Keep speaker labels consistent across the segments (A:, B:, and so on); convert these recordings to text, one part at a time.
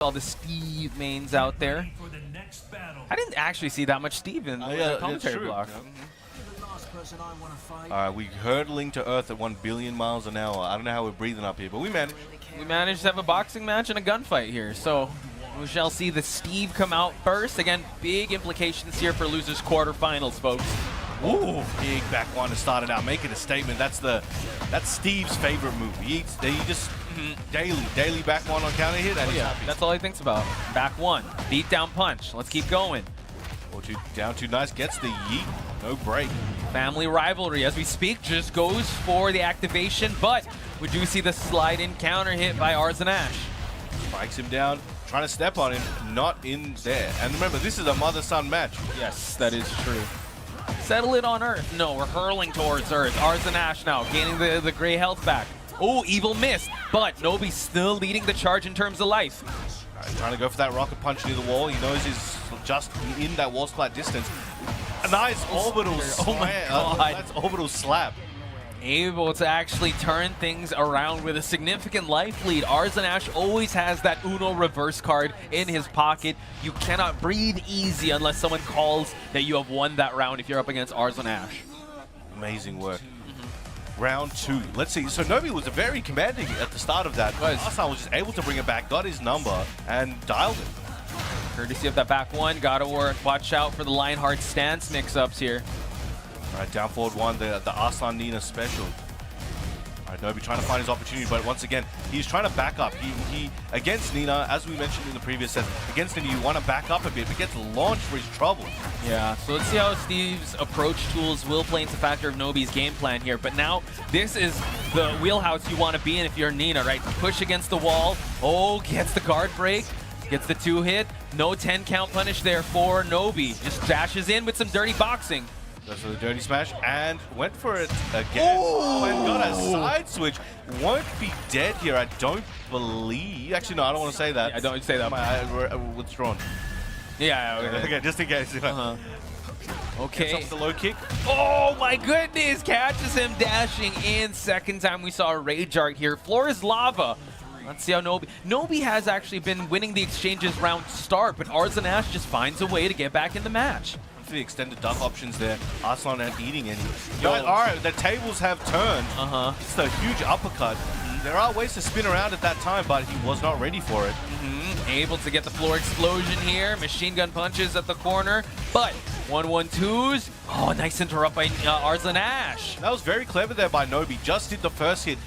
A: All the Steve mains out there. I didn't actually see that much Steve in the commentary block.
B: We're hurtling to Earth at 1 billion miles an hour. I don't know how we're breathing up here, but we managed.
A: We managed to have a boxing match and a gunfight here, so we shall see the Steve come out first. Again, big implications here for losers quarterfinals, folks.
B: Ooh, big back one to start it out, making a statement. That's Steve's favorite move. He just daily back one on counter hit, and he's happy.
A: That's all he thinks about. Back one, beat down punch. Let's keep going.
B: Down two, nice, gets the yeet, no break.
A: Family rivalry, as we speak, just goes for the activation, but we do see the slide-in counter hit by Arslan.
B: Spikes him down, trying to step on him, not in there. And remember, this is a mother-son match.
A: Yes, that is true. Settle it on Earth. No, we're hurling towards Earth. Arslan now, gaining the gray health back. Oh, evil miss, but Nobi still leading the charge in terms of life.
B: Trying to go for that rocket punch near the wall. He knows he's just in that wall splat distance. A nice orbital slap.
A: Oh my god.
B: That's orbital slap.
A: Able to actually turn things around with a significant life lead. Arslan always has that Uno reverse card in his pocket. You cannot breathe easy unless someone calls that you have won that round if you're up against Arslan.
B: Amazing work. Round two. Let's see. So Nobi was very commanding at the start of that. Arslan was just able to bring it back, got his number, and dialed it.
A: Courtesy of that back one, gotta watch out for the Lionheart stance mix-ups here.
B: All right, down forward one, the Arslan Nina special. All right, Nobi trying to find his opportunity, but once again, he's trying to back up. He against Nina, as we mentioned in the previous set, against Nina, you want to back up a bit, but gets launched for his trouble.
A: Yeah, so let's see how Steve's approach tools will play into factor of Nobi's game plan here. But now, this is the wheelhouse you want to be in if you're Nina, right? Push against the wall. Oh, gets the guard break. Gets the 2-hit. No 10 count punish there for Nobi. Just dashes in with some dirty boxing.
B: Goes for the dirty smash and went for it again. Oh, and got a side switch. Won't be dead here, I don't believe. Actually, no, I don't want to say that.
A: Yeah, I don't say that.
B: Withdrawn.
A: Yeah,
B: okay, just in case.
A: Okay.
B: Gets off the low kick.
A: Oh my goodness! Catches him dashing in. Second time we saw a Rage Art here. Floor is lava. Let's see how Nobi has actually been winning the exchanges round start, but Arslan just finds a way to get back in the match.
B: For the extended duck options there, Arslan ain't eating any. All right, the tables have turned. It's the huge uppercut. There are ways to spin around at that time, but he was not ready for it.
A: Able to get the floor explosion here. Machine gun punches at the corner, but 1-1-2s. Oh, nice interrupt by Arslan.
B: That was very clever there by Nobi. Just did the first hit,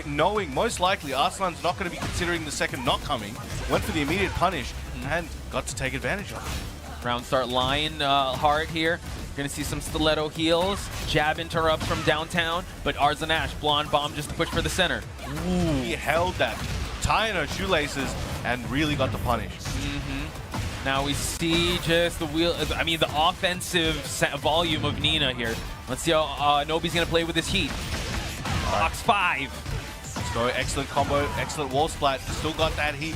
B: knowing most likely Arslan's not going to be considering the second not coming. Went for the immediate punish and got to take advantage of it.
A: Round start Lionheart here. Gonna see some stiletto heals. Jab interrupt from downtown, but Arslan blonde bomb just to push for the center.
B: Ooh. He held that, tying her shoelaces, and really got the punish.
A: Now we see just the offensive volume of Nina here. Let's see how Nobi's gonna play with his heat. Box 5.
B: Let's go, excellent combo, excellent wall splat. Still got that heat.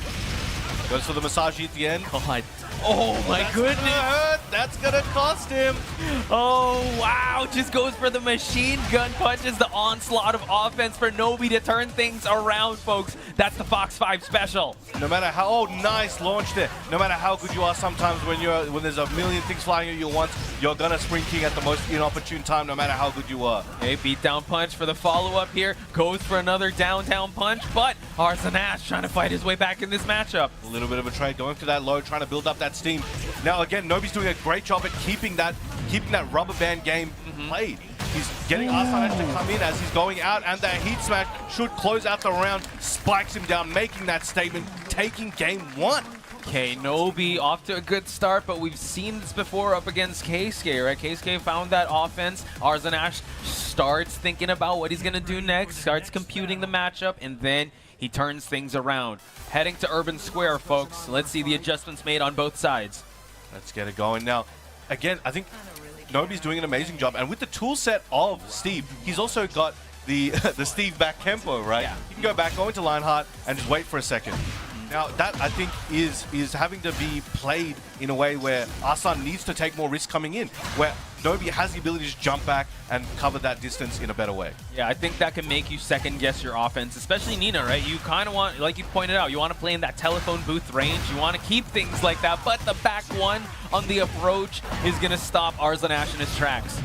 B: Goes for the massage at the end.
A: God. Oh my goodness.
B: That's gonna cost him.
A: Oh wow, just goes for the machine gun punches, the onslaught of offense for Nobi to turn things around, folks. That's the Fox 5 special.
B: No matter how, nice launch there. No matter how good you are, sometimes when there's a million things flying at you at once, you're gonna spring king at the most inopportune time, no matter how good you are.
A: Okay, beat down punch for the follow-up here. Goes for another downtown punch, but Arslan trying to fight his way back in this matchup.
B: A little bit of a trade, going for that low, trying to build up that steam. Now again, Nobi's doing a great job at keeping that rubber band game played. He's getting Arslan to come in as he's going out, and that heat smash should close out the round, spikes him down, making that statement, taking game 1.
A: Okay, Nobi off to a good start, but we've seen this before up against Keisuke, right? Keisuke found that offense. Arslan starts thinking about what he's gonna do next, starts computing the matchup, and then he turns things around. Heading to Urban Square, folks. Let's see the adjustments made on both sides.
B: Let's get it going now. Again, I think Nobi's doing an amazing job, and with the tool set of Steve, he's also got the Steve back tempo, right?
A: Yeah.
B: You can go back, go into Lionheart, and just wait for a second. Now that I think is having to be played in a way where Arslan needs to take more risk coming in, where Nobi has the ability to jump back and cover that distance in a better way.
A: Yeah, I think that can make you second guess your offense, especially Nina, right? You kind of want, like you pointed out, you want to play in that telephone booth range. You want to keep things like that, but the back one on the approach is going to stop Arslan in his tracks.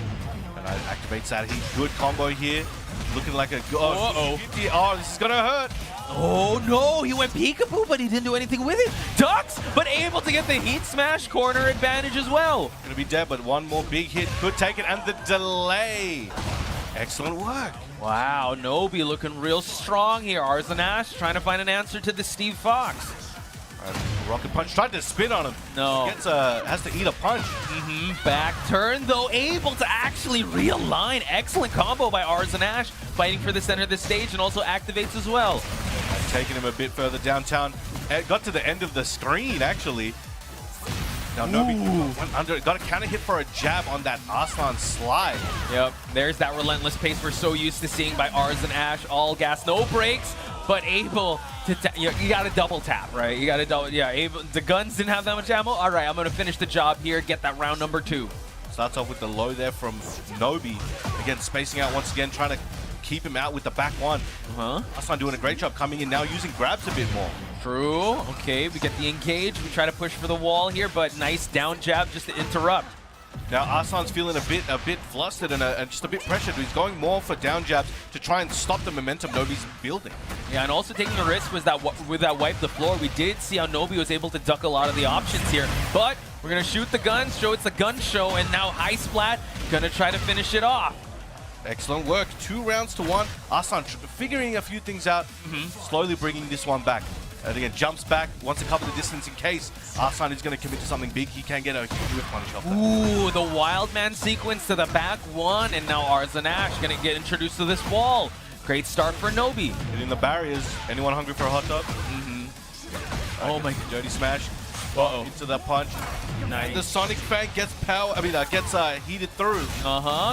B: And activates that heat. Good combo here. Looking like a oh, this is going to hurt.
A: Oh no, he went peekaboo, but he didn't do anything with it. Ducks, but able to get the heat smash corner advantage as well.
B: Gonna be dead, but one more big hit could take it, and the delay. Excellent work.
A: Wow, Nobi looking real strong here. Arslan trying to find an answer to the Steve Fox.
B: Rocket punch, tried to spin on him.
A: No.
B: Gets has to eat a punch.
A: Back turn, though, able to actually realign. Excellent combo by Arslan, fighting for the center of the stage, and also activates as well.
B: Taking him a bit further downtown. It got to the end of the screen, actually. Now Nobi went under, got a counter hit for a jab on that Arslan slide.
A: Yep, there's that relentless pace we're so used to seeing by Arslan. All gas, no brakes, but able to, you got to double tap, right? You got to double, yeah, able, the guns didn't have that much ammo. All right, I'm going to finish the job here, get that round number 2.
B: Starts off with the low there from Nobi. Again, spacing out once again, trying to keep him out with the back one. Arslan doing a great job coming in now, using grabs a bit more.
A: True. Okay, we get the engage. We try to push for the wall here, but nice down jab just to interrupt.
B: Now Arslan's feeling a bit flustered and just a bit pressured. He's going more for down jabs to try and stop the momentum Nobi's building.
A: Yeah, and also taking a risk was that with that wipe the floor, we did see how Nobi was able to duck a lot of the options here. But we're gonna shoot the guns, show it's a gun show, and now High Splat gonna try to finish it off.
B: Excellent work. 2 rounds to 1. Arslan figuring a few things out, slowly bringing this one back. And again, jumps back, wants to cover the distance in case Arslan is going to commit to something big. He can get a huge punish off that.
A: Ooh, the Wildman sequence to the back one, and now Arslan going to get introduced to this wall. Great start for Nobi.
B: Hitting the barriers. Anyone hungry for a hot dog?
A: Oh my,
B: dirty smash. Into that punch.
A: Nice.
B: The Sonic Fang gets gets heated through.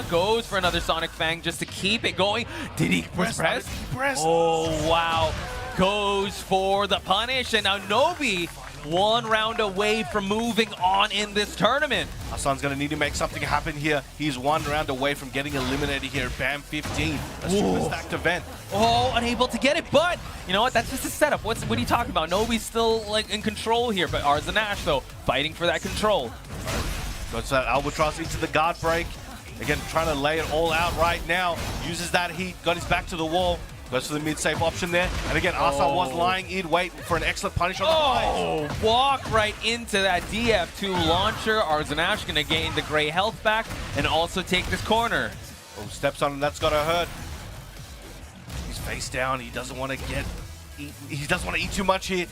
A: Goes for another Sonic Fang just to keep it going. Did he press? Oh, wow. Goes for the punish, and now Nobi 1 round away from moving on in this tournament.
B: Arslan's going to need to make something happen here. He's 1 round away from getting eliminated here. Bam, 15. A super stacked event.
A: Oh, unable to get it, but you know what? That's just a setup. What are you talking about? Nobi's still like in control here, but Arslan though fighting for that control.
B: Goes that Albatross into the guard break. Again, trying to lay it all out right now. Uses that heat, got his back to the wall. Goes for the mid-safe option there. And again, Arslan was lying in wait for an excellent punish on the high.
A: Walk right into that DF2 launcher. Arslan going to gain the gray health back and also take this corner.
B: Oh, steps on him, that's got to hurt. He's face down, he doesn't want to eat too much here.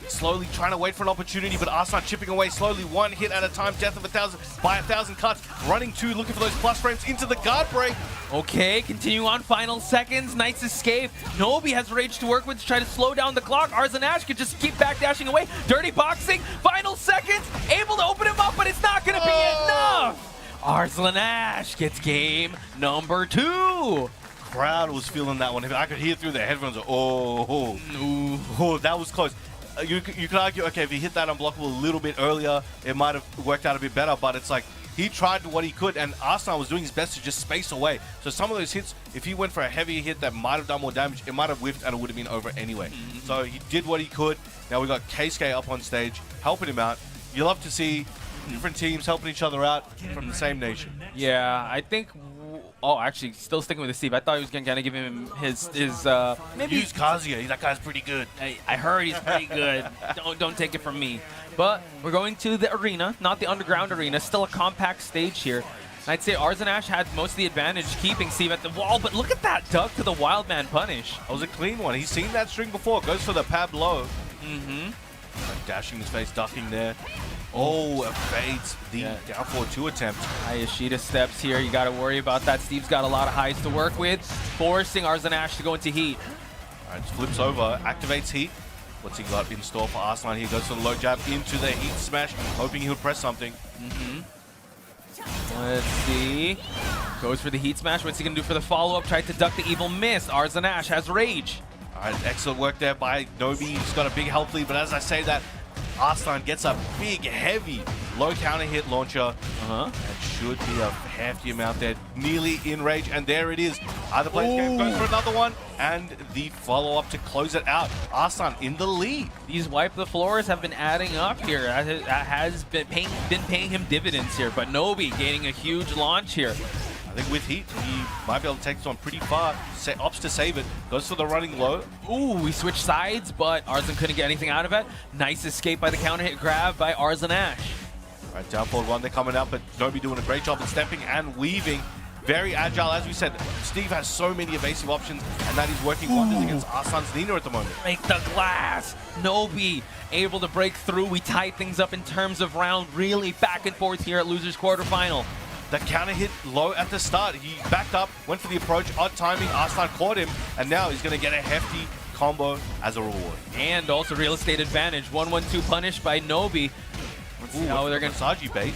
B: Slowly trying to wait for an opportunity, but Arslan chipping away slowly, 1 hit at a time, death of 1,000 by 1,000 cuts. Running 2, looking for those plus frames into the guard break.
A: Okay, continue on, final seconds, nice escape. Nobi has rage to work with to try to slow down the clock. Arslan could just keep backdashing away. Dirty boxing, final seconds, able to open him up, but it's not going to be enough. Arslan gets game number 2.
B: Crowd was feeling that one. I could hear through their headphones. That was close. You could argue, okay, if he hit that unblockable a little bit earlier, it might have worked out a bit better, but it's like he tried what he could, and Arslan was doing his best to just space away. So some of those hits, if he went for a heavier hit that might have done more damage, it might have whiffed and it would have been over anyway. So he did what he could. Now we got Keisuke up on stage, helping him out. You love to see different teams helping each other out from the same nation.
A: Yeah, I think... Oh, actually, still sticking with the Steve. I thought he was going to kind of give him his
B: maybe use Kazuya. That guy's pretty good.
A: I heard he's pretty good. Don't take it from me. But we're going to the arena, not the underground arena. Still a compact stage here. I'd say Arslan had most of the advantage keeping Steve at the wall, but look at that duck to the Wildman punish.
B: That was a clean one. He's seen that string before. Goes for the pab low. Dashing his face, ducking there. Oh, evades the down forward 2 attempt.
A: Hayashida steps here. You got to worry about that. Steve's got a lot of highs to work with, forcing Arslan to go into heat.
B: All right, flips over, activates heat. What's he got in store for Arslan? He goes for the low jab into the heat smash, hoping he'll press something.
A: Let's see. Goes for the heat smash. What's he going to do for the follow-up? Tried to duck the evil miss. Arslan has rage.
B: All right, excellent work there by Nobi. He's got a big health lead, but as I say that, Arslan gets a big, heavy, low counter hit launcher. That should be a hefty amount there, nearly in range, and there it is. Either player's game goes for another one, and the follow-up to close it out. Arslan in the lead.
A: These wipe the floors have been adding up here. That has been paying him dividends here, but Nobi gaining a huge launch here.
B: I think with heat, he might be able to take this one pretty far. Opts to save it, goes for the running low.
A: Ooh, we switched sides, but Arslan couldn't get anything out of it. Nice escape by the counter hit grab by Arslan Ash.
B: All right, down forward one, they're coming out, but Nobi doing a great job in stepping and weaving. Very agile, as we said. Steve has so many evasive options, and that is working wonders against Arslan's Nina at the moment.
A: Break the glass. Nobi able to break through. We tied things up in terms of round, really back and forth here at Losers Quarterfinal.
B: The counter hit low at the start. He backed up, went for the approach, odd timing. Arslan caught him, and now he's going to get a hefty combo as a reward.
A: And also real estate advantage. 1-1-2 punish by Nobi. Let's see how they're going to...
B: Massage bait.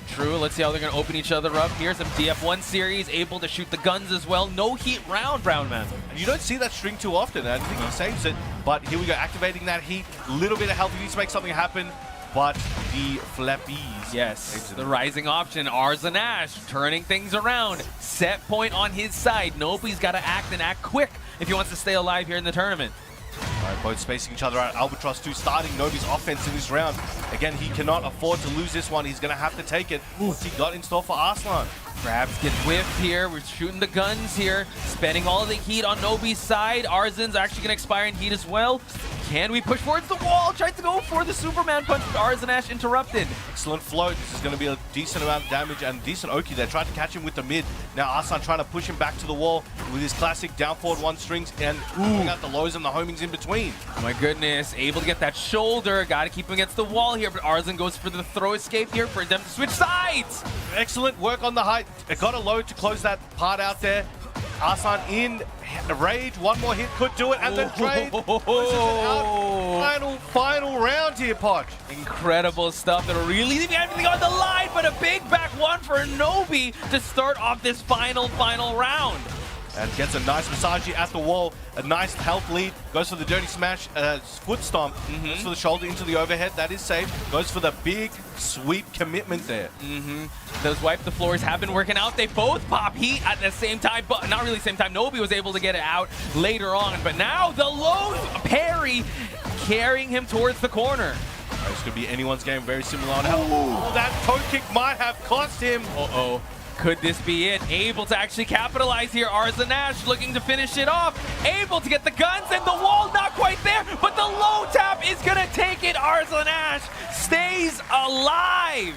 A: True, let's see how they're going to open each other up here. Some DF1 series, able to shoot the guns as well. No heat round, Brown Man.
B: And you don't see that string too often. I think he saves it, but here we go, activating that heat. Little bit of health, he needs to make something happen. But the flappies.
A: Yes, the rising option. Arslan Ash turning things around. Set point on his side. Nobi's got to act and act quick if he wants to stay alive here in the tournament.
B: All right, both spacing each other out. Albatross 2 starting Nobi's offense in this round. Again, he cannot afford to lose this one. He's going to have to take it. What's he got in store for Arslan?
A: Grabs get whiffed here. We're shooting the guns here. Spending all the heat on Nobi's side. Arslan's actually going to expire in heat as well. Can we push towards the wall? Tried to go for the Superman punch, but Arslan Ash interrupted.
B: Excellent float. This is going to be a decent amount of damage and decent Oki there. Tried to catch him with the mid. Now Arslan trying to push him back to the wall with his classic down forward 1 strings and pulling out the lows and the homings in between.
A: Oh my goodness, able to get that shoulder. Got to keep him against the wall here, but Arslan goes for the throw escape here for them to switch sides.
B: Excellent work on the height. It got a low to close that part out there. Arslan in rage. One more hit could do it, and then trade. Final round here, Poch.
A: Incredible stuff. That'll really leave everything on the line, but a big back one for Nobi to start off this final round.
B: And gets a nice massage at the wall. A nice health lead. Goes for the dirty smash, foot stomp. Goes for the shoulder into the overhead. That is safe. Goes for the big sweep commitment there.
A: Those wipe the floors have been working out. They both pop heat at the same time, but not really the same time. Nobi was able to get it out later on, but now the low parry carrying him towards the corner.
B: This could be anyone's game. Very similar on health. Oh, that toe kick might have cost him.
A: Could this be it? Able to actually capitalize here. Arslan Ash looking to finish it off. Able to get the guns and the wall not quite there, but the low tap is going to take it. Arslan Ash stays alive.